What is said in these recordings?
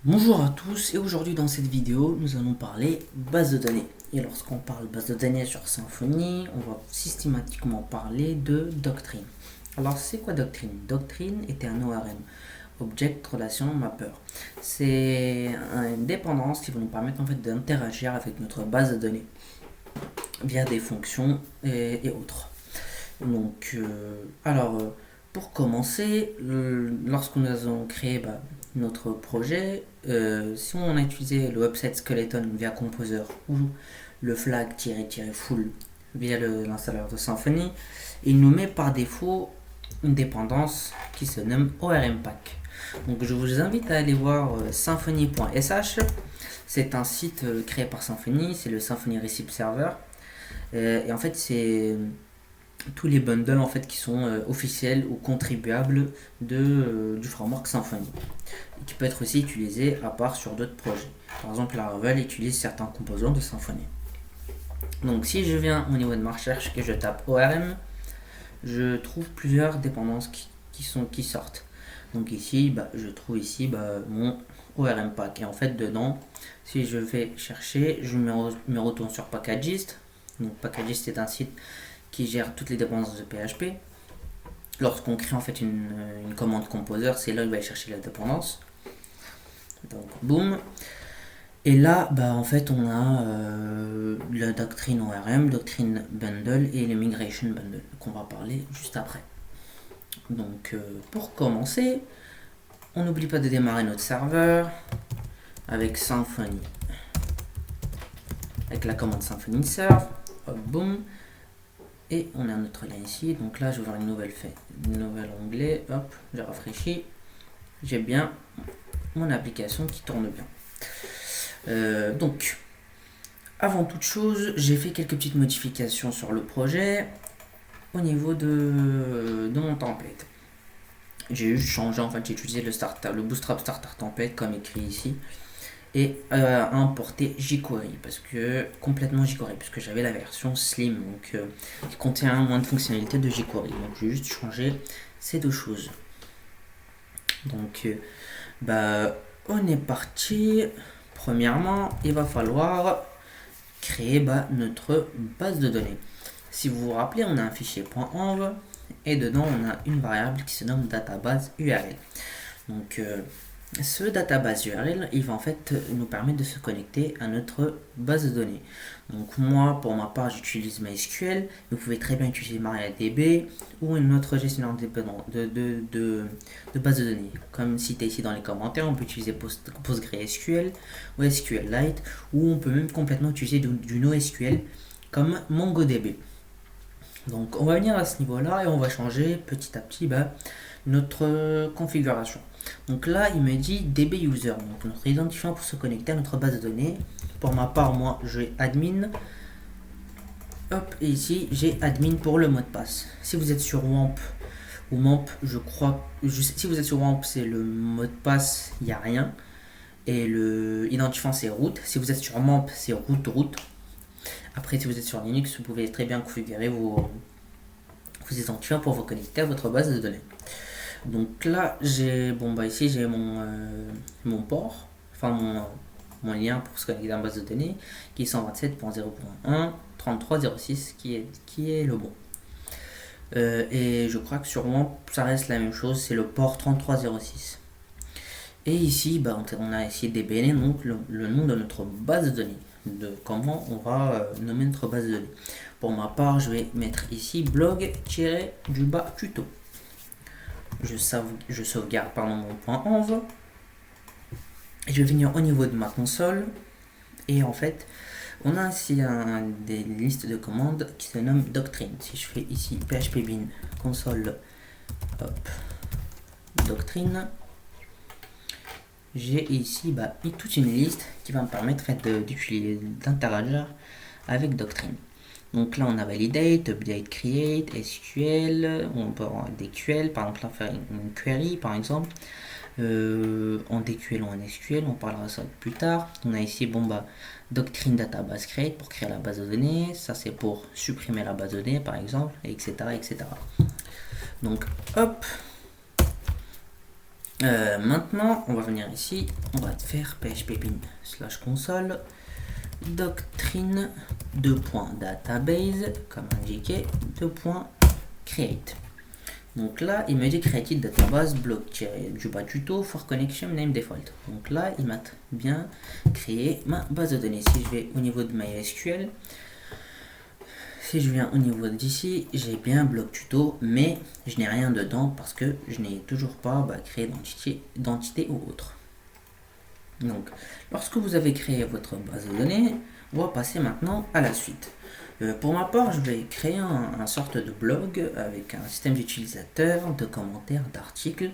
Bonjour à tous et aujourd'hui dans cette vidéo nous allons parler base de données. Et lorsqu'on parle base de données sur Symfony, on va systématiquement parler de Doctrine. Alors c'est quoi Doctrine? Doctrine était un ORM, Object Relation Mapper. C'est une dépendance qui va nous permettre en fait d'interagir avec notre base de données via des fonctions et autres. Donc, pour commencer, lorsque nous avons créé notre projet, si on a utilisé le website skeleton via Composer ou le flag-full via l'installeur de Symfony, il nous met par défaut une dépendance qui se nomme ORMPack. Donc je vous invite à aller voir symfony.sh. C'est un site créé par Symfony, c'est le Symfony Recipe Server. Et en fait, c'est tous les bundles en fait qui sont officiels ou contribuables du framework Symfony et qui peut être aussi utilisé à part sur d'autres projets. Par exemple, Laravel utilise certains composants de Symfony. Donc si je viens au niveau de ma recherche et je tape ORM, je trouve plusieurs dépendances qui sortent. Donc ici, je trouve ici mon ORM pack. Et en fait, dedans, si je vais chercher, je me retourne sur Packagist. Donc Packagist est un site qui gère toutes les dépendances de PHP. Lorsqu'on crée en fait une commande composer, c'est là où il va aller chercher la dépendance. Donc boum. Et là, en fait, on a la doctrine ORM, doctrine bundle et les migration bundle qu'on va parler juste après. Donc pour commencer, on n'oublie pas de démarrer notre serveur avec Symfony. Avec la commande Symfony serve, hop, boum. Et on a notre lien ici. Donc là, je vais ouvrir une nouvelle onglet. Hop, je rafraîchis. J'ai bien mon application qui tourne bien. Donc, avant toute chose, j'ai fait quelques petites modifications sur le projet au niveau de mon template. J'ai juste changé, en fait, j'ai utilisé le Bootstrap Starter Template comme écrit ici et importer jQuery complètement jQuery parce que j'avais la version slim donc qui contient moins de fonctionnalités de jQuery. Donc j'ai juste changé ces deux choses. Donc on est parti. Premièrement, il va falloir créer notre base de données. Si vous vous rappelez, on a un fichier .env et dedans on a une variable qui se nomme database URL. Donc ce database URL, il va en fait nous permettre de se connecter à notre base de données. Donc moi, pour ma part, j'utilise MySQL. Vous pouvez très bien utiliser MariaDB ou une autre gestionnaire de base de données. Comme cité ici dans les commentaires, on peut utiliser PostgreSQL ou SQLite, ou on peut même complètement utiliser du NoSQL comme MongoDB. Donc on va venir à ce niveau-là et on va changer petit à petit notre configuration. Donc là, il me dit DB user, donc notre identifiant pour se connecter à notre base de données. Pour ma part, moi, j'ai admin. Hop, et ici, j'ai admin pour le mot de passe. Si vous êtes sur WAMP ou MAMP, si vous êtes sur WAMP, c'est le mot de passe, il n'y a rien. Et le identifiant, c'est root. Si vous êtes sur MAMP, c'est root. Après, si vous êtes sur Linux, vous pouvez très bien configurer vos identifiants pour vous connecter à votre base de données. Donc là, ici j'ai mon port, enfin mon lien pour se connecter à la base de données qui est 127.0.1.33.06 qui est le bon. Et je crois que sur moi ça reste la même chose, c'est le port 3306. Et ici, on a ici DBN, donc le nom de notre base de données, de comment on va nommer notre base de données. Pour ma part, je vais mettre ici blog-tuto. Je sauvegarde mon .env. Et je vais venir au niveau de ma console. Et en fait, on a ici des listes de commandes qui se nomment doctrine. Si je fais ici phpbin console doctrine, j'ai ici toute une liste qui va me permettre d'interagir avec doctrine. Donc là, on a validate, update, create, SQL, on peut avoir des QL, par exemple là faire une query par exemple, en DQL ou en SQL, on parlera de ça plus tard. On a ici doctrine database create pour créer la base de données, ça c'est pour supprimer la base de données par exemple, etc. Donc hop, Maintenant, on va venir ici, on va faire php bin/console doctrine database comme indiqué .create. Donc là, il me dit created database block du bas tuto for connection name default. Donc là, il m'a bien créé ma base de données. Si je vais au niveau de MySQL, si je viens au niveau d'ici, j'ai bien bloc tuto, mais je n'ai rien dedans parce que je n'ai toujours pas créé d'entité ou autre. Donc, lorsque vous avez créé votre base de données, on va passer maintenant à la suite. Pour ma part, je vais créer un sorte de blog avec un système d'utilisateurs, de commentaires, d'articles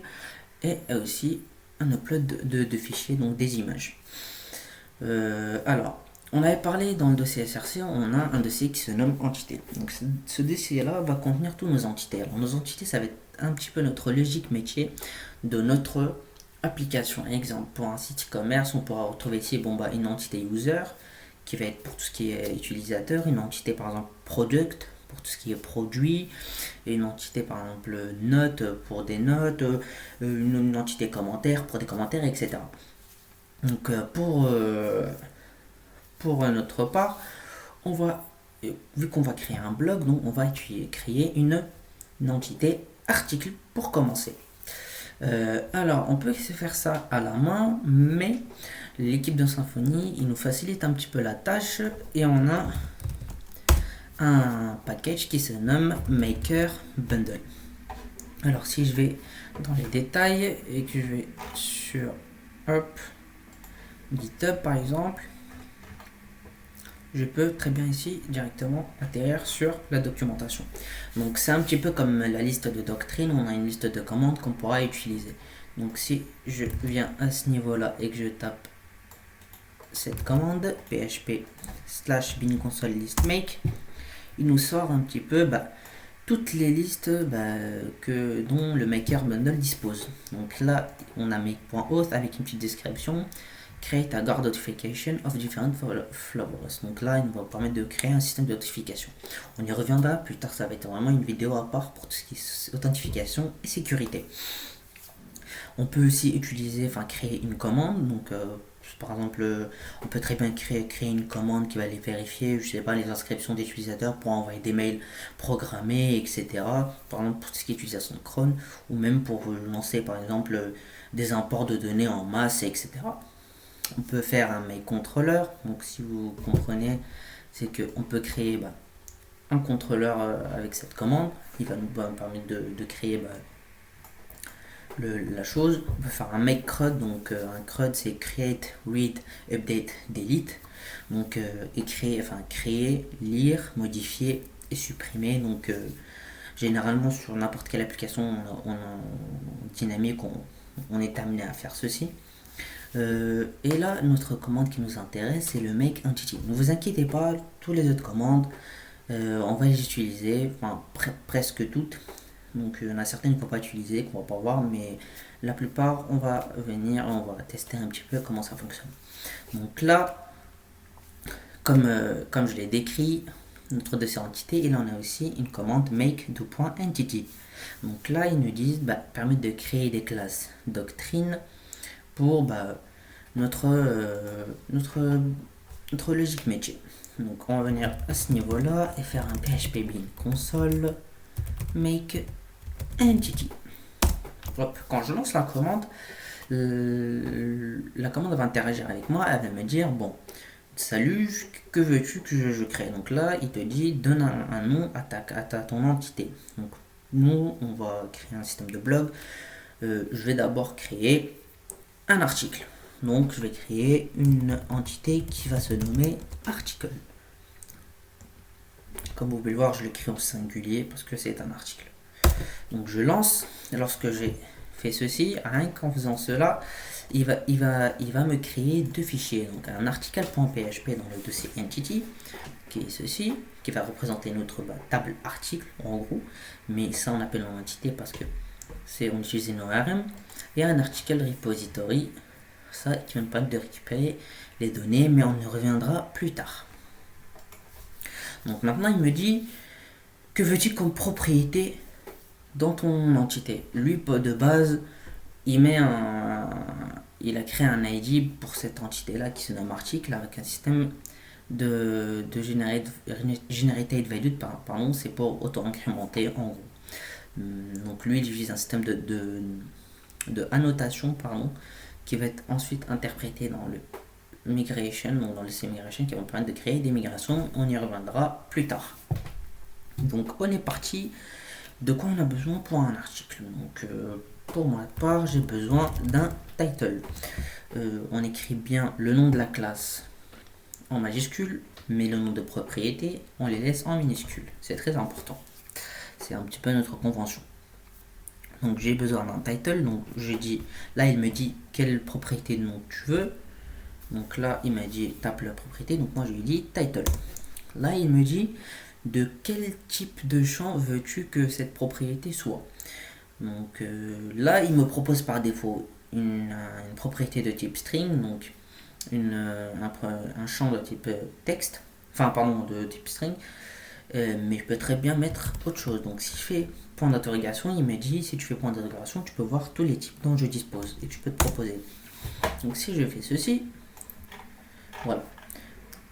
et aussi un upload de fichiers, donc des images. Alors, on avait parlé dans le dossier SRC, on a un dossier qui se nomme entité. Donc ce dossier-là va contenir toutes nos entités. Alors nos entités, ça va être un petit peu notre logique métier de notre application. Exemple, pour un site e-commerce, on pourra retrouver ici une entité user qui va être pour tout ce qui est utilisateur, une entité par exemple product pour tout ce qui est produit, et une entité par exemple note pour des notes, une entité commentaire pour des commentaires, etc. Donc pour notre part, on va, vu qu'on va créer un blog, donc on va créer une entité article pour commencer. Alors, on peut faire ça à la main, mais l'équipe de Symfony, il nous facilite un petit peu la tâche et on a un package qui se nomme Maker Bundle. Alors, si je vais dans les détails et que je vais sur GitHub par exemple, je peux très bien ici directement atterrir sur la documentation. Donc c'est un petit peu comme la liste de doctrine, on a une liste de commandes qu'on pourra utiliser. Donc si je viens à ce niveau là et que je tape cette commande php/bin console list make, il nous sort un petit peu toutes les listes dont le maker bundle dispose. Donc là on a make.auth avec une petite description. Create a guard notification of different flavors. Donc là, il nous va permettre de créer un système de notification. On y reviendra plus tard, ça va être vraiment une vidéo à part pour tout ce qui est authentification et sécurité. On peut aussi utiliser, créer une commande. Donc, par exemple, on peut très bien créer une commande qui va aller vérifier, je sais pas, les inscriptions d'utilisateurs pour envoyer des mails programmés, etc. Par exemple, pour tout ce qui est utilisation de cron, ou même pour lancer, par exemple, des imports de données en masse, etc. On peut faire un mail contrôleur. Donc si vous comprenez, c'est qu'on peut créer un contrôleur avec cette commande. Il va nous permettre de créer la chose. On peut faire un make CRUD. Donc un CRUD c'est create, read, update, delete. Donc créer, lire, modifier et supprimer. Donc généralement sur n'importe quelle application on dynamique on est amené à faire ceci. Et là, notre commande qui nous intéresse, c'est le make entity. Ne vous inquiétez pas, toutes les autres commandes, on va les utiliser, presque toutes. Donc, il y en a certaines qu'on ne va pas utiliser, qu'on va pas voir, mais la plupart, on va tester un petit peu comment ça fonctionne. Donc là, comme je l'ai décrit, notre dossier entité, et là on a aussi une commande make.entity. Donc là, ils nous disent permettre de créer des classes doctrine pour notre logique métier. Donc on va venir à ce niveau là et faire un php bin console make entity. Hop, quand je lance la commande, la commande va interagir avec moi, elle va me dire salut, que veux-tu que je crée. Donc là il te dit donne un nom à ton entité. Donc nous on va créer un système de blog. Je vais d'abord créer un article. Donc je vais créer une entité qui va se nommer article. Comme vous pouvez le voir, je l'écris au singulier parce que c'est un article. Donc je lance. Lorsque j'ai fait ceci, rien qu'en faisant cela, il va me créer deux fichiers. Donc un article.php dans le dossier entity, qui est ceci, qui va représenter notre table article en gros. Mais ça on appelle une entité parce que on utilise une ORM. Et un article repository, ça qui va nous permettre de récupérer les données, mais on y reviendra plus tard. Donc maintenant il me dit que veux-tu comme propriété dans ton entité. Lui de base il a créé un ID pour cette entité-là qui se nomme article avec un système de generated value, pardon, c'est pour auto-incrémenter en gros. Donc lui, il utilise un système de annotation, pardon, qui va être ensuite interprété dans le migration, donc dans le C-migration, qui va permettre de créer des migrations. On y reviendra plus tard. Donc on est parti. De quoi on a besoin pour un article? Donc pour ma part, j'ai besoin d'un title. On écrit bien le nom de la classe en majuscule, mais le nom de propriété, on les laisse en minuscule. C'est très important. C'est un petit peu notre convention. Donc j'ai besoin d'un title. Donc je dis, là il me dit quelle propriété de nom tu veux. Donc là il m'a dit tape la propriété. Donc moi je lui dis title. Là il me dit de quel type de champ veux-tu que cette propriété soit. Donc là il me propose par défaut une propriété de type string. Donc un champ de type texte. Enfin pardon, de type string. Mais je peux très bien mettre autre chose. Donc si je fais point d'interrogation, il me dit si tu fais point d'interrogation, tu peux voir tous les types dont je dispose et tu peux te proposer. Donc si je fais ceci, voilà.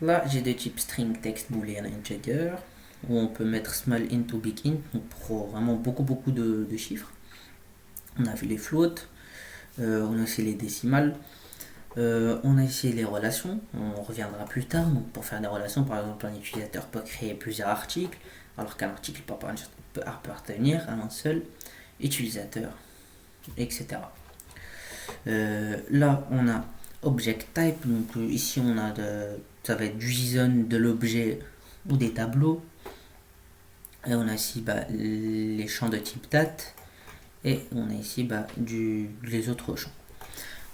Là j'ai des types string, text, boolean, integer, où on peut mettre small int ou big int, donc pour vraiment beaucoup de chiffres. On a vu les floats, on a aussi les décimales. On a ici les relations, on reviendra plus tard. Donc pour faire des relations, par exemple, un utilisateur peut créer plusieurs articles, alors qu'un article peut appartenir à un seul utilisateur, etc. Là, on a object type, donc ici on a ça va être du JSON, de l'objet ou des tableaux. Et on a ici les champs de type date, et on a ici les autres champs.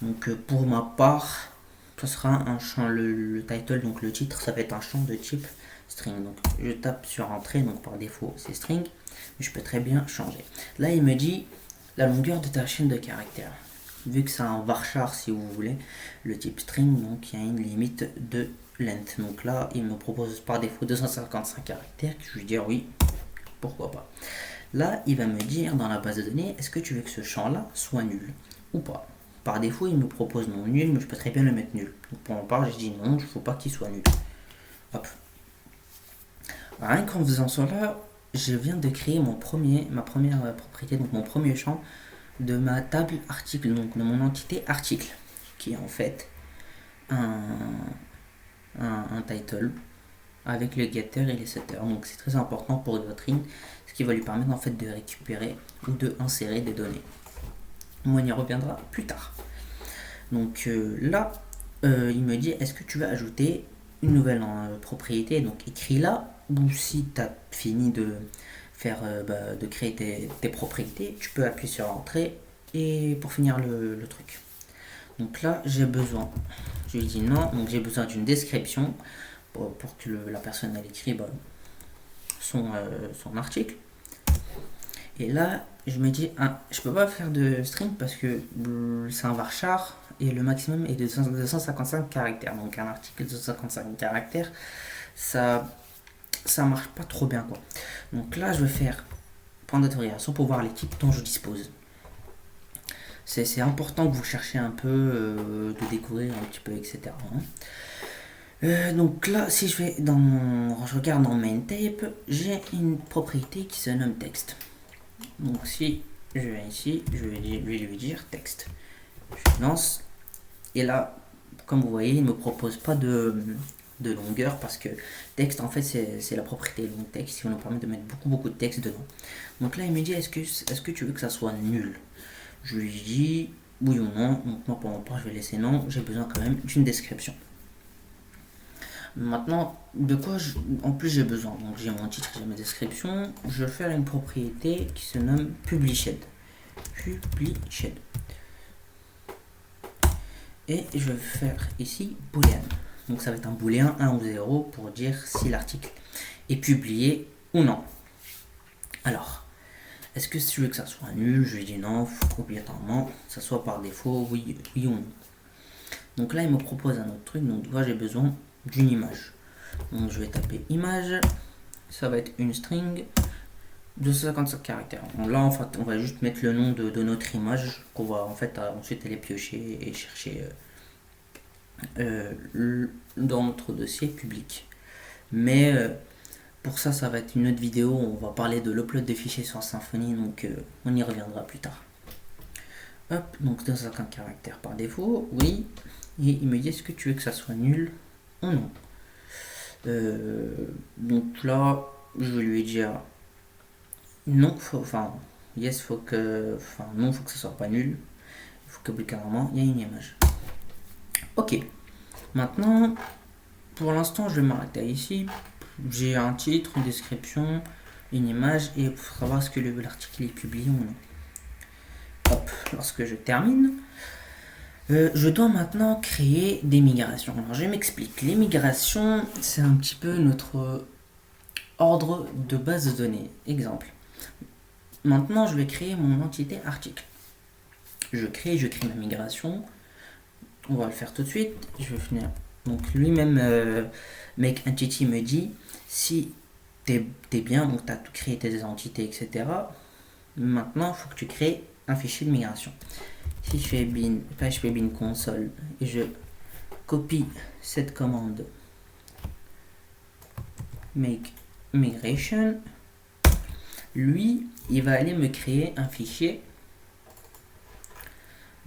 Donc pour ma part, ce sera un champ, le title, donc le titre, ça va être un champ de type string. Donc je tape sur entrée, donc par défaut c'est string, mais je peux très bien changer. Là il me dit la longueur de ta chaîne de caractères. Vu que c'est un varchar si vous voulez, le type string, donc il y a une limite de length. Donc là il me propose par défaut 255 caractères, je lui dis oui, pourquoi pas. Là il va me dire dans la base de données, est-ce que tu veux que ce champ là soit nul ou pas. Par défaut, il me propose non nul, mais je peux très bien le mettre nul. Donc pour ma part, je dis non, il ne faut pas qu'il soit nul. Hop. Rien qu'en faisant cela, je viens de créer ma première propriété, donc mon premier champ de ma table article, donc de mon entité article, qui est en fait un title avec le getter et les setters. Donc c'est très important pour Doctrine, ce qui va lui permettre en fait de récupérer ou de insérer des données. On y reviendra plus tard. Donc là, il me dit est-ce que tu vas ajouter une nouvelle propriété. Donc écris là, ou si tu as fini de faire de créer tes propriétés, tu peux appuyer sur entrée et pour finir le truc. Donc là j'ai besoin, je lui dis non, donc j'ai besoin d'une description pour que la personne elle écrit son article. Et là, je me dis, je peux pas faire de string parce que c'est un varchar et le maximum est de 255 caractères. Donc un article de 255 caractères, ça marche pas trop bien quoi. Donc là, je vais faire point d'interrogation pour voir les types dont je dispose. C'est important que vous cherchiez un peu, de découvrir un petit peu, etc. Donc là, si je regarde dans main type, j'ai une propriété qui se nomme text. Donc si je vais ici, je vais lui dire texte. Je lance. Et là, comme vous voyez, il ne me propose pas de longueur parce que texte, en fait, c'est la propriété. Donc texte, qui va nous permettre de mettre beaucoup de texte dedans. Donc là, il me dit, est-ce que tu veux que ça soit nul? Je lui dis oui ou non. Donc moi, pour mon part, je vais laisser non. J'ai besoin quand même d'une description. Maintenant, de quoi en plus j'ai besoin? Donc j'ai mon titre, j'ai ma description. Je vais faire une propriété qui se nomme published. Published. Et je vais faire ici boolean. Donc ça va être un booléen 1 ou 0 pour dire si l'article est publié ou non. Alors, est-ce que tu veux que ça soit nul? Je lui dis non, obligatoirement, ça soit par défaut oui ou non. Donc là, il me propose un autre truc. Donc moi, j'ai besoin d'une image. Donc je vais taper image. Ça va être une string 255 caractères. Donc là, en fait, on va juste mettre le nom de notre image qu'on va en fait ensuite aller piocher et chercher dans notre dossier public. Mais pour ça, ça va être une autre vidéo. On va parler de l'upload de fichiers sur Symfony, donc on y reviendra plus tard. Hop, donc 250 caractères par défaut, oui. Et il me dit est-ce que tu veux que ça soit nul ou non. Donc là, je lui ai dit non, yes, non, faut que ça soit pas nul. Il faut que carrément il y ait une image. Ok, maintenant, pour l'instant, je vais m'arrêter ici. J'ai un titre, une description, une image, et il faut savoir ce que l'article est publié ou non. Hop, lorsque je termine, je dois maintenant créer des migrations. Alors je m'explique. Les migrations, c'est un petit peu notre ordre de base de données. Exemple. Maintenant, je vais créer mon entité article. Je crée ma migration. On va le faire tout de suite. Je vais finir. Donc lui-même, Make Entity me dit si t'es bien, donc tu as tout créé tes entités, etc. Maintenant, il faut que tu crées un fichier de migration. Si je fais php bin console et je copie cette commande make migration, lui, il va aller me créer un fichier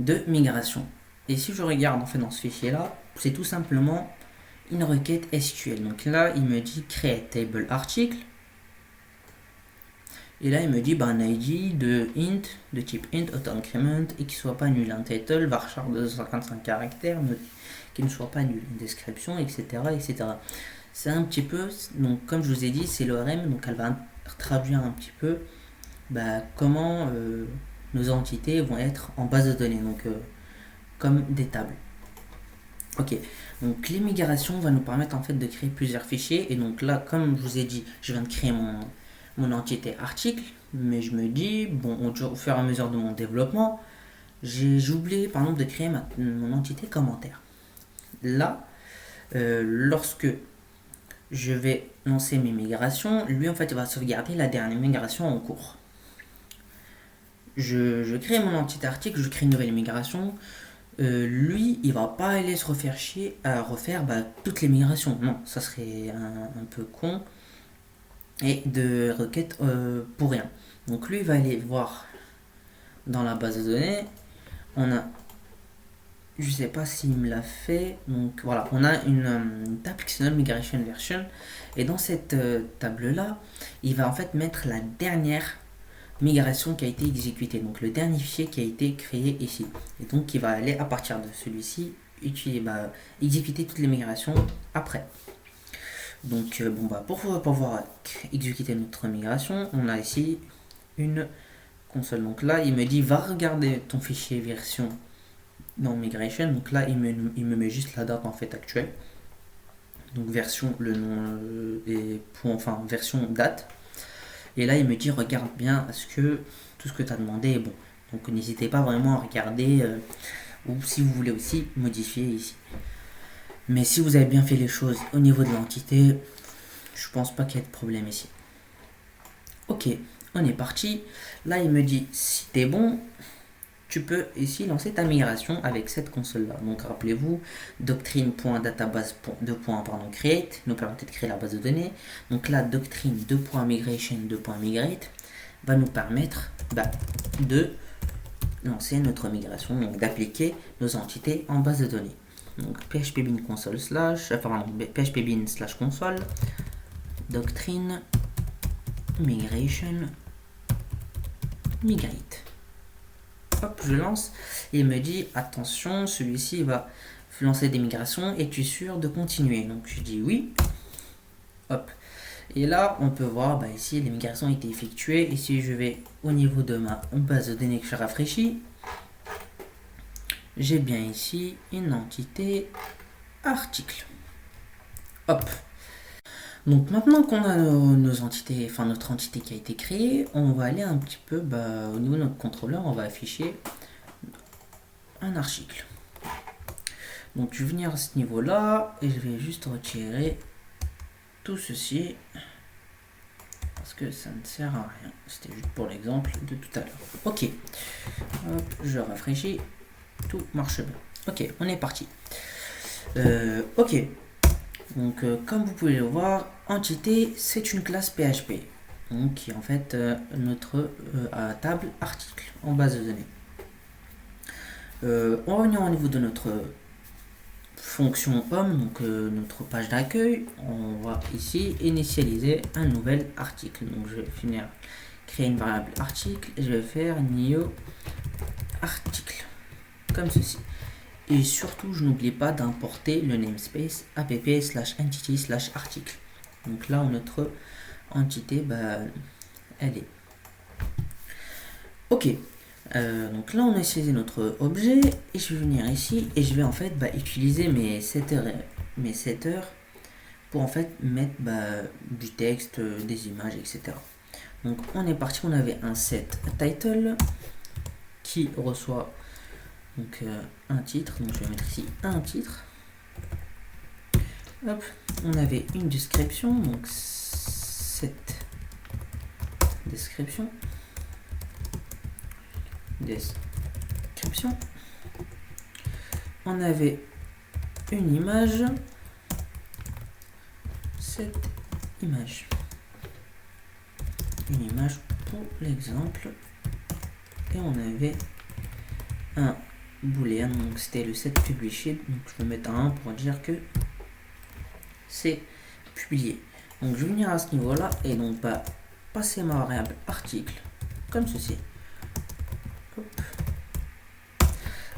de migration. Et si je regarde en fait dans ce fichier là, c'est tout simplement une requête SQL. Donc là, il me dit create table article. Et là, il me dit un ID de type int auto-increment et qui soit pas nul. Un title varchar de 255 caractères, qui ne soit pas nul. Une description, etc. etc. C'est un petit peu, donc comme je vous ai dit, c'est l'ORM, donc elle va traduire un petit peu comment nos entités vont être en base de données, donc comme des tables. Ok, donc les migrations vont nous permettre en fait de créer plusieurs fichiers. Et donc là, comme je vous ai dit, je viens de créer mon entité article, mais je me dis, au fur et à mesure de mon développement, j'ai oublié par exemple de créer mon entité commentaire. Là, lorsque je vais lancer mes migrations, lui en fait il va sauvegarder la dernière migration en cours. Je crée mon entité article, je crée une nouvelle migration. Lui, il va pas aller se refaire chier à refaire toutes les migrations. Non, ça serait un peu con. Et de requêtes pour rien. Donc lui, il va aller voir dans la base de données. On a, je sais pas s'il me l'a fait. Donc voilà, on a une table XML Migration Version. Et dans cette table-là, il va en fait mettre la dernière migration qui a été exécutée, donc le dernier fichier qui a été créé ici. Et donc il va aller à partir de celui-ci exécuter toutes les migrations après. Donc pour pouvoir exécuter notre migration, on a ici une console. Donc là il me dit va regarder ton fichier version dans migration. Donc là il me met juste la date en fait actuelle. Donc version, le nom version date. Et là, il me dit, regarde bien, est-ce que tout ce que tu as demandé est bon. Donc n'hésitez pas vraiment à regarder, ou si vous voulez aussi modifier ici. Mais si vous avez bien fait les choses au niveau de l'entité, je pense pas qu'il y ait de problème ici. Ok, on est parti. Là, il me dit, si t'es bon, tu peux ici lancer ta migration avec cette console-là. Donc rappelez-vous, doctrine.database.create nous permettait de créer la base de données. Donc là, doctrine.migration.migrate va nous permettre de lancer notre migration, donc d'appliquer nos entités en base de données. Donc php bin console php bin / console doctrine migration migrate. Hop, je lance et il me dit attention, celui-ci va lancer des migrations, es-tu sûr de continuer? Donc je dis oui. Hop, et là on peut voir ici les migrations ont été effectuées. Et si je vais au niveau de ma base de données que je rafraîchis, j'ai bien ici une entité article. Hop, donc maintenant qu'on a nos entités, notre entité qui a été créée, on va aller un petit peu au niveau de notre contrôleur, on va afficher un article. Donc je vais venir à ce niveau là et je vais juste retirer tout ceci. parce que ça ne sert à rien. C'était juste pour l'exemple de tout à l'heure. Ok, hop, je rafraîchis, tout marche bien. Ok, on est parti. Ok, donc comme vous pouvez le voir, entité c'est une classe PHP, donc qui est en fait notre table article en base de données. On va venir au niveau de notre fonction homme, donc notre page d'accueil. On va ici initialiser un nouvel article. Donc je vais finir créer une variable article et je vais faire new article comme ceci. Et surtout, je n'oublie pas d'importer le namespace app/entity/article. Donc là, notre entité, elle est. Ok. Donc là, on a saisi notre objet et je vais venir ici et je vais en fait utiliser mes setters pour en fait mettre du texte, des images, etc. Donc on est parti, on avait un set title qui reçoit donc un titre, donc je vais mettre ici un titre. Hop, on avait une description, donc cette description. On avait une image, cette image, une image pour l'exemple, et on avait un boolean, donc c'était le set published, donc je vais mettre un 1 pour dire que c'est publié. Donc je vais venir à ce niveau là et donc passer ma variable article comme ceci. Hop.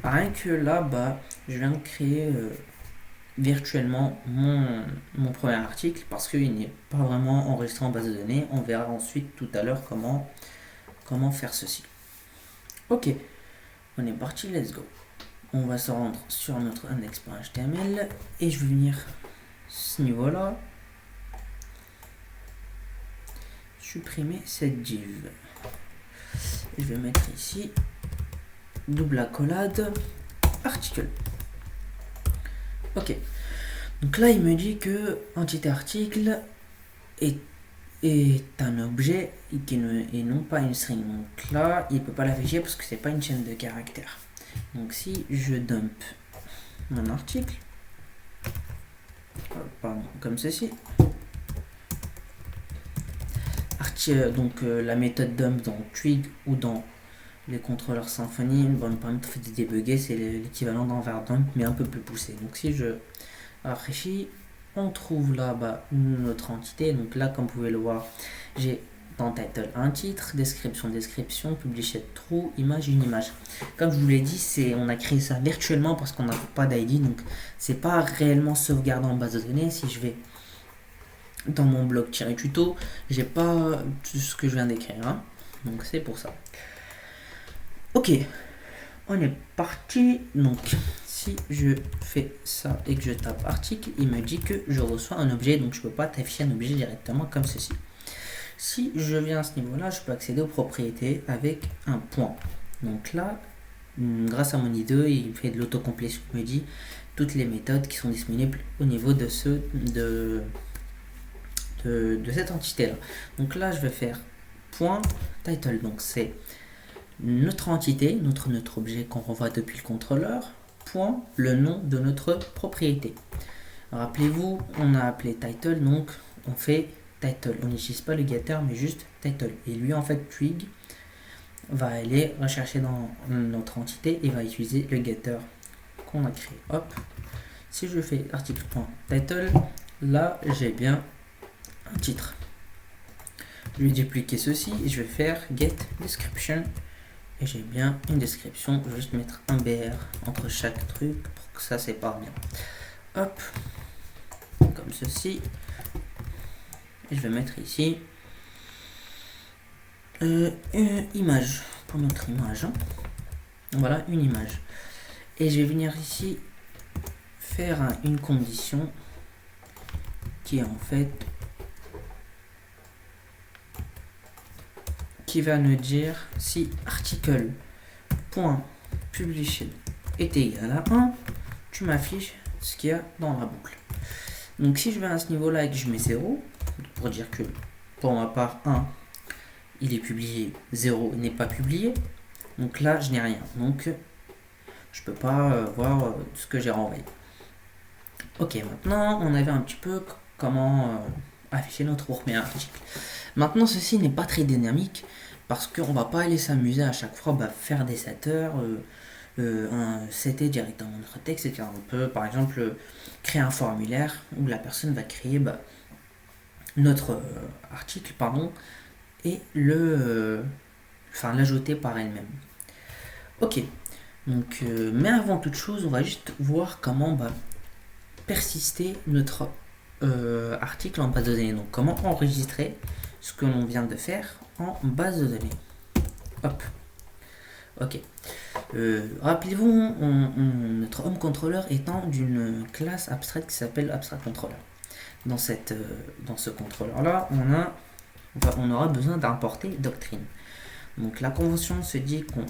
Rien que là, je viens de créer virtuellement mon premier article parce qu'il n'est pas vraiment enregistré en base de données. On verra ensuite tout à l'heure comment faire ceci. Ok, on est parti, let's go. On va se rendre sur notre index.html et je vais venir ce niveau là supprimer cette div. Je vais mettre ici double accolade article. Ok, donc là il me dit que entité article est un objet et non pas une string. Donc là il peut pas l'afficher parce que c'est pas une chaîne de caractères. Donc si je dump mon article, pardon, comme ceci, donc la méthode dump dans Twig ou dans les contrôleurs Symfony, une bonne permettre de débugger, c'est l'équivalent d'un var dump mais un peu plus poussé. Donc si je rafraîchis, on trouve là notre entité. Donc là, comme vous pouvez le voir, j'ai dans title un titre, description, published true, image, une image. Comme je vous l'ai dit, on a créé ça virtuellement parce qu'on n'a pas d'ID, donc c'est pas réellement sauvegardé en base de données. Si je vais dans mon blog-tuto, j'ai pas tout ce que je viens d'écrire, hein. Donc c'est pour ça. Ok, on est parti. Donc si je fais ça et que je tape article, il me dit que je reçois un objet, donc je peux pas t'afficher un objet directement comme ceci. Si je viens à ce niveau là, je peux accéder aux propriétés avec un point. Donc là, grâce à mon IDE, il fait de l'autocomplétion, il me dit toutes les méthodes qui sont disponibles au niveau de cette entité là. Donc là je vais faire point title, donc c'est notre entité, notre objet qu'on revoit depuis le contrôleur, point le nom de notre propriété. Rappelez-vous, on a appelé title, donc on fait title, on n'utilise pas le getter mais juste title, et lui en fait Twig va aller rechercher dans notre entité et va utiliser le getter qu'on a créé. Hop, si je fais article.title, là j'ai bien un titre. Je vais dupliquer ceci et je vais faire get description et j'ai bien une description. Je vais juste mettre un BR entre chaque truc pour que ça sépare bien. Hop, comme ceci. Et je vais mettre ici une image pour notre image, hein. Voilà une image. Et je vais venir ici faire une condition qui est en fait qui va nous dire si article.published est égal à 1, tu m'affiches ce qu'il y a dans la boucle. Donc si je vais à ce niveau là et que je mets 0 pour dire que pour ma part 1, il est publié, 0 n'est pas publié. Donc là, je n'ai rien. Donc, je peux pas voir ce que j'ai renvoyé. Ok, maintenant, on avait un petit peu comment afficher notre premier article. Maintenant, ceci n'est pas très dynamique parce qu'on va pas aller s'amuser à chaque fois faire des setters, setter directement notre texte, etc. On peut, par exemple, créer un formulaire où la personne va créer notre article, pardon, et l'ajouter par elle-même. Ok, donc, mais avant toute chose, on va juste voir comment persister notre article en base de données. Donc, comment enregistrer ce que l'on vient de faire en base de données. Hop. Ok. Rappelez-vous, notre home controller étant d'une classe abstraite qui s'appelle abstract controller. Dans ce contrôleur-là, on aura besoin d'importer doctrine. Donc la convention se dit qu'on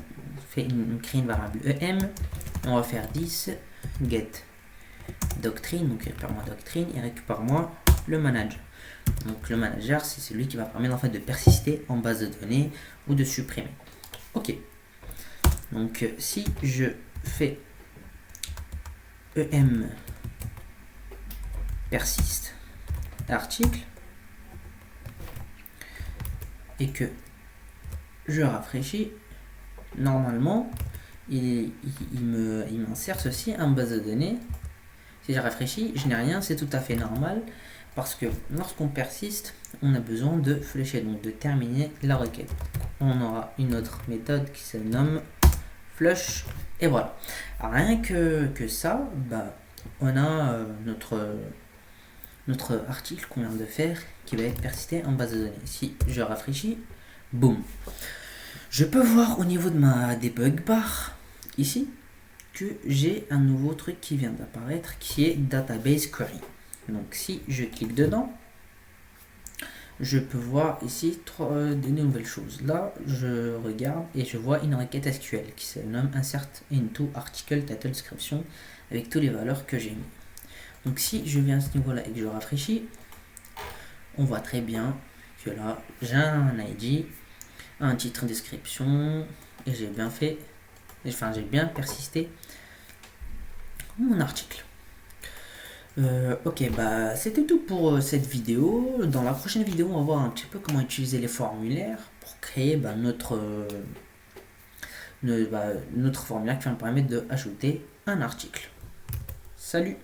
crée une variable em, on va faire 10 get doctrine, donc récupère-moi doctrine et récupère-moi le manager. Donc le manager, c'est celui qui va permettre en fait de persister en base de données ou de supprimer. Ok. Donc si je fais em persiste article et que je rafraîchis, normalement il m'insère ceci en base de données. Si je rafraîchis, je n'ai rien, c'est tout à fait normal parce que lorsqu'on persiste, on a besoin de flécher, donc de terminer la requête. On aura une autre méthode qui se nomme flush et voilà. Rien que ça, on a notre article qu'on vient de faire qui va être persisté en base de données. Si je rafraîchis, boum. Je peux voir au niveau de ma debug bar ici que j'ai un nouveau truc qui vient d'apparaître qui est database query. Donc si je clique dedans, je peux voir ici des nouvelles choses. Là, je regarde et je vois une requête SQL qui se nomme insert into article title description avec toutes les valeurs que j'ai mis. Donc si je viens à ce niveau-là et que je rafraîchis, on voit très bien que là, j'ai un ID, un titre description et j'ai bien persisté mon article. Ok, c'était tout pour cette vidéo. Dans la prochaine vidéo, on va voir un petit peu comment utiliser les formulaires pour créer notre formulaire qui va nous permettre d'ajouter un article. Salut!